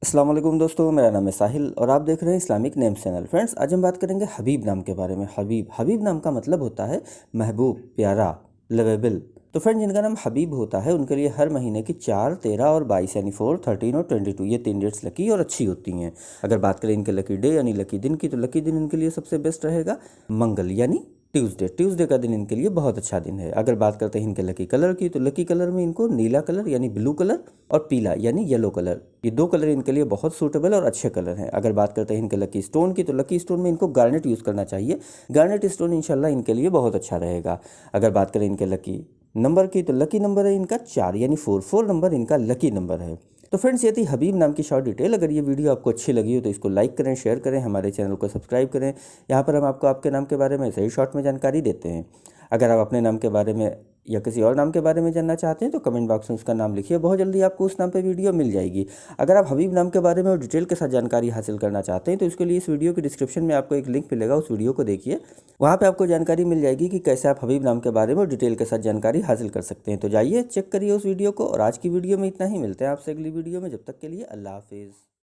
अस्सलाम वालेकुम दोस्तों, मेरा नाम है साहिल और आप देख रहे हैं इस्लामिक नेम चैनल। फ्रेंड्स, आज हम बात करेंगे हबीब नाम के बारे में। हबीब नाम का मतलब होता है महबूब, प्यारा, लवेबल। तो फ्रेंड्स, जिनका नाम हबीब होता है उनके लिए हर महीने की 4, 13 और 22 यानी 4, 13 और 22 ये 3 डेट्स लकी और अच्छी होती हैं। अगर बात करें इनके लकी डे यानी लकी दिन की, तो लकी दिन इनके लिए सबसे बेस्ट रहेगा मंगल यानी ट्यूसडे का दिन इनके लिए बहुत अच्छा दिन है। अगर बात करते हैं इनके लकी कलर की, तो लकी कलर में इनको नीला कलर यानी ब्लू कलर और पीला यानी येलो कलर, ये 2 कलर इनके लिए बहुत सूटेबल और अच्छे कलर हैं। अगर बात करते हैं इनके लकी स्टोन की, तो लकी स्टोन में इनको गार्नेट यूज़ करना चाहिए। गार्नेट स्टोन इंशाल्लाह इनके लिए बहुत अच्छा रहेगा। अगर बात करें इनके लकी नंबर की, तो लकी नंबर है इनका 4 यानी 4 नंबर इनका लकी नंबर है। तो फ्रेंड्स, ये थी हबीब नाम की शॉर्ट डिटेल। अगर ये वीडियो आपको अच्छी लगी हो तो इसको लाइक करें, शेयर करें, हमारे चैनल को सब्सक्राइब करें। यहाँ पर हम आपको आपके नाम के बारे में सही शॉर्ट में जानकारी देते हैं। अगर आप अपने नाम के बारे में या किसी और नाम के बारे में जानना चाहते हैं तो कमेंट बॉक्स में उसका नाम लिखिए, बहुत जल्दी आपको उस नाम पे वीडियो मिल जाएगी। अगर आप हबीब नाम के बारे में और डिटेल के साथ जानकारी हासिल करना चाहते हैं तो इसके लिए इस वीडियो के डिस्क्रिप्शन में आपको एक लिंक मिलेगा, उस वीडियो को देखिए। वहाँ पे आपको जानकारी मिल जाएगी कि कैसे आप हबीब नाम के बारे में और डिटेल के साथ जानकारी हासिल कर सकते हैं। तो जाइए, चेक करिए उस वीडियो को। और आज की वीडियो में इतना ही, मिलते हैं आपसे अगली वीडियो में। जब तक के लिए अल्लाह हाफिज़।